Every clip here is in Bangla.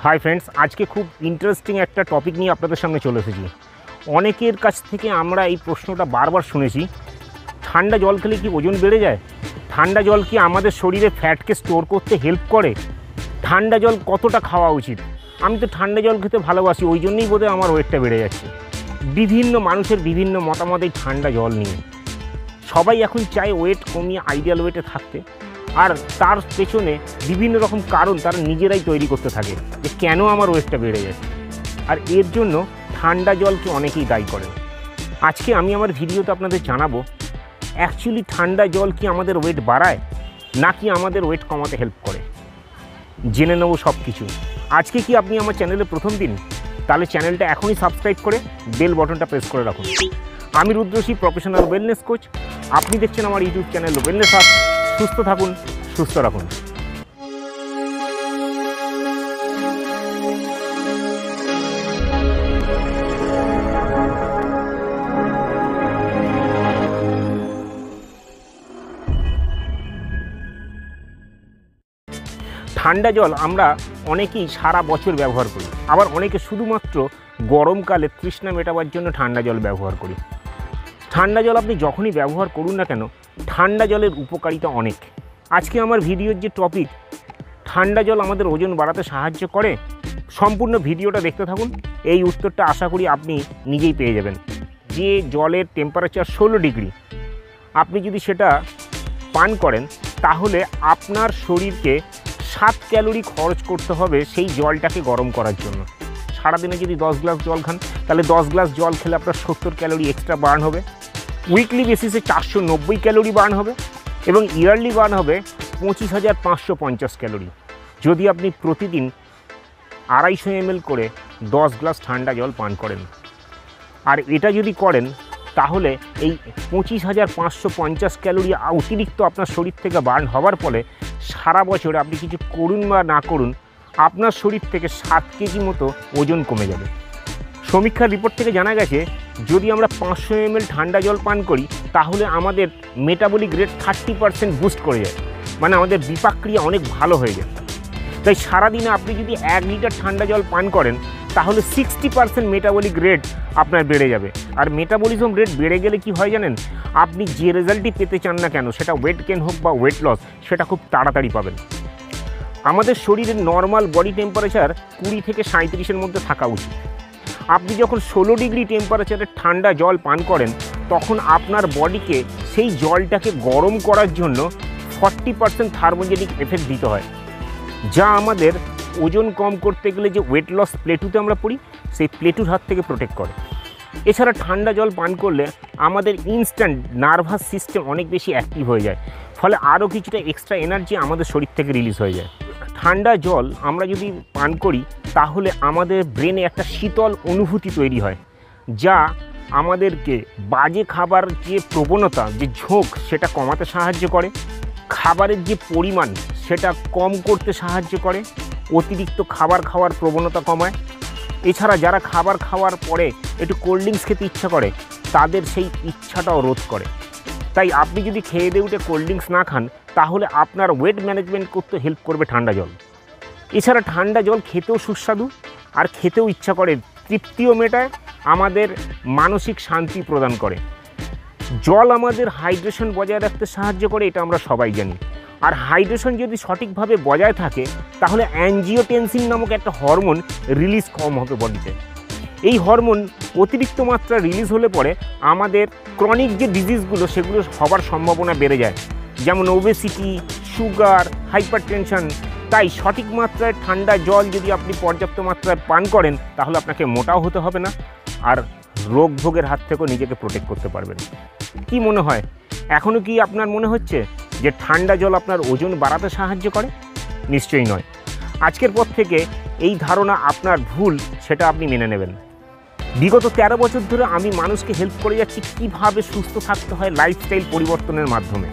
হাই ফ্রেন্ডস, আজকে খুব ইন্টারেস্টিং একটা টপিক নিয়ে আপনাদের সামনে চলে এসেছি। অনেকের কাছ থেকে আমরা এই প্রশ্নটা বারবার শুনেছি, ঠান্ডা জল খেলে কি ওজন বেড়ে যায়? ঠান্ডা জল কি আমাদের শরীরে ফ্যাটকে স্টোর করতে হেল্প করে? ঠান্ডা জল কতটা খাওয়া উচিত? আমি তো ঠান্ডা জল খেতে ভালোবাসি, ওই জন্যই বোধহয় আমার ওয়েটটা বেড়ে যাচ্ছে। বিভিন্ন মানুষের বিভিন্ন মতামত এই ঠান্ডা জল নিয়ে। সবাই এখন চায় ওয়েট কমিয়ে আইডিয়াল ওয়েটে থাকতে, আর তার পেছনে বিভিন্ন রকম কারণ তারা নিজেরাই তৈরি করতে থাকে যে কেন আমার ওয়েটটা বেড়ে যাচ্ছে। আর এর জন্য ঠান্ডা জলকে অনেকেই দায়ী করেন। আজকে আমি আমার ভিডিওতে আপনাদের জানাবো অ্যাকচুয়ালি ঠান্ডা জল কি আমাদের ওয়েট বাড়ায় নাকি আমাদের ওয়েট কমাতে হেল্প করে। জেনে নেব সব কিছু। আজকে কি আপনি আমার চ্যানেলে প্রথম দিন? তাহলে চ্যানেলটা এখনই সাবস্ক্রাইব করে বেল বাটনটা প্রেস করে রাখুন। আমি রুদ্রশ্রী, প্রফেশনাল ওয়েলনেস কোচ। আপনি দেখছেন আমার ইউটিউব চ্যানেল ওয়েলনেস হাব। সুস্থ থাকুন, সুস্থ রাখুন। ঠান্ডা জল আমরা অনেকেই সারা বছর ব্যবহার করি, আবার অনেকে শুধুমাত্র গরমকালে তৃষ্ণা মেটাবার জন্য ঠান্ডা জল ব্যবহার করি। ঠান্ডা জল আপনি যখনই ব্যবহার করুন না কেন, ঠান্ডা জলের উপকারিতা অনেক। আজকে আমার ভিডিওর যে টপিক, ঠান্ডা জল আমাদের ওজন বাড়াতে সাহায্য করে, সম্পূর্ণ ভিডিওটা দেখতে থাকুন। এই উত্তরটা আশা করি আপনি নিজেই পেয়ে যাবেন। যে জলের টেম্পারেচার 16 ডিগ্রি, আপনি যদি সেটা পান করেন তাহলে আপনার শরীরকে 7 ক্যালোরি খরচ করতে হবে সেই জলটাকে গরম করার জন্য। সারাদিনে যদি 10 গ্লাস জল খান তাহলে 10 গ্লাস জল খেলে আপনার 70 ক্যালোরি এক্সট্রা বার্ন হবে। উইকলি বেসিসে 490 ক্যালোরি বার্ন হবে এবং ইয়ারলি বার্ন হবে 25,550 ক্যালোরি যদি আপনি প্রতিদিন 250 ml করে 10 গ্লাস ঠান্ডা জল পান করেন। আর এটা যদি করেন তাহলে এই 25,550 ক্যালোরি অতিরিক্ত আপনার শরীর থেকে বার্ন হওয়ার ফলে সারা বছর আপনি কিছু করুন বা না করুন, আপনার শরীর থেকে 7 কেজি মতো ওজন কমে যাবে। সমীক্ষার রিপোর্ট থেকে জানা গেছে যদি আমরা 500 ml ঠান্ডা জল পান করি তাহলে আমাদের মেটাবলিক রেট 30% বুস্ট করে যায়, মানে আমাদের বিপাক্রিয়া অনেক ভালো হয়ে যায়। তাই সারাদিনে আপনি যদি 1 লিটার ঠান্ডা জল পান করেন তাহলে 60% মেটাবলিক রেট আপনার বেড়ে যাবে। আর মেটাবলিজম রেট বেড়ে গেলে কি হয় জানেন? আপনি যে রেজাল্টই পেতে চান না কেন, সেটা ওয়েট গেইন হোক বা ওয়েট লস, সেটা খুব তাড়াতাড়ি পাবেন। আমাদের শরীরের নর্মাল বডি টেম্পারেচার 20 থেকে 37-এর মধ্যে থাকা উচিত। আপনি যখন 16 ডিগ্রি টেম্পারেচারের ঠান্ডা জল পান করেন তখন আপনার বডিকে সেই জলটাকে গরম করার জন্য 40% থার্মোজেনিক এফেক্ট দিতে হয়, যা আমাদের ওজন কম করতে গেলে যে ওয়েট লস প্লেটুতে আমরা পড়ি সেই প্লেটুর হাত থেকে প্রোটেক্ট করে। এছাড়া ঠান্ডা জল পান করলে আমাদের ইনস্ট্যান্ট নার্ভাস সিস্টেম অনেক বেশি অ্যাক্টিভ হয়ে যায়, ফলে আরও কিছুটা এক্সট্রা এনার্জি আমাদের শরীর থেকে রিলিজ হয়ে যায়। ঠান্ডা জল আমরা যদি পান করি তাহলে আমাদের ব্রেনে একটা শীতল অনুভূতি তৈরি হয়, যা আমাদেরকে বাজে খাবার যে প্রবণতা, যে ঝোঁক, সেটা কমাতে সাহায্য করে। খাবারের যে পরিমাণ সেটা কম করতে সাহায্য করে, অতিরিক্ত খাবার খাওয়ার প্রবণতা কমায়। এছাড়া যারা খাবার খাওয়ার পরে একটু কোল্ড ড্রিঙ্কস খেতে ইচ্ছা করে তাদের সেই ইচ্ছাটাও রোধ করে। তাই আপনি যদি খেয়ে দিয়ে উঠে কোল্ড ড্রিঙ্কস না খান তাহলে আপনার ওয়েট ম্যানেজমেন্ট করতে হেল্প করবে ঠান্ডা জল। এছাড়া ঠান্ডা জল খেতেও সুস্বাদু, আর খেতেও ইচ্ছা করে, তৃপ্তিও মেটায়, আমাদের মানসিক শান্তি প্রদান করে। জল আমাদের হাইড্রেশন বজায় রাখতে সাহায্য করে, এটা আমরা সবাই জানি। আর হাইড্রেশন যদি সঠিকভাবে বজায় থাকে তাহলে অ্যাঞ্জিওটেনসিন নামক একটা হরমোন রিলিজ কম হবে বডিতে। এই হরমোন অতিরিক্ত মাত্রা রিলিজ হলে পরে আমাদের ক্রনিক যে ডিজিজগুলো সেগুলো হবার সম্ভাবনা বেড়ে যায়, যেমন ওবেসিটি, সুগার, হাইপারটেনশন। তাই সঠিক মাত্রায় ঠান্ডা জল যদি আপনি পর্যাপ্ত মাত্রায় পান করেন তাহলে আপনাকে মোটাও হতে হবে না, আর রোগ ভোগের হাত থেকেও নিজেকে প্রোটেক্ট করতে পারবেন। কি মনে হয়, এখনও কি আপনার মনে হচ্ছে যে ঠান্ডা জল আপনার ওজন বাড়াতে সাহায্য করে? নিশ্চয়ই নয়। আজকের পর থেকে এই ধারণা আপনার ভুল, সেটা আপনি মেনে নেবেন। বিগত 13 বছর ধরে আমি মানুষকে হেল্প করে যাচ্ছি কীভাবে সুস্থ থাকতে হয় লাইফস্টাইল পরিবর্তনের মাধ্যমে।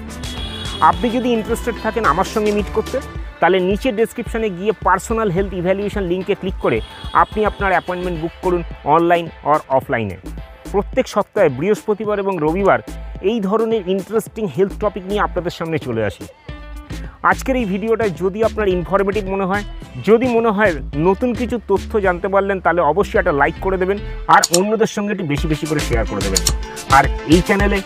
আপনি যদি ইন্টারেস্টেড থাকেন আমার সঙ্গে মিট করতে, তাহলে নিচে ডেসক্রিপশানে গিয়ে পার্সোনাল হেলথ ইভ্যালুয়েশন লিঙ্কে ক্লিক করে আপনি আপনার অ্যাপয়েন্টমেন্ট বুক করুন, অনলাইন অর অফলাইনে। প্রত্যেক সপ্তাহে বৃহস্পতিবার এবং রবিবার এই ধরনের ইন্টারেস্টিং হেলথ টপিক নিয়ে আপনাদের সামনে চলে আসি। আজকের এই ভিডিওটা যদি আপনার ইনফরমেটিভ মনে হয়, যদি মনে হয় নতুন কিছু তথ্য জানতে পারলেন, তাহলে অবশ্যই একটা লাইক করে দেবেন আর অন্যদের সঙ্গে একটু বেশি বেশি করে শেয়ার করে দেবেন। আর এই চ্যানেলে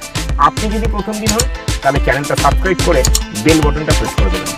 আপনি যদি প্রথম দিন হন তাহলে চ্যানেলটা সাবস্ক্রাইব করে বেল বাটনটা প্রেস করে দেবেন।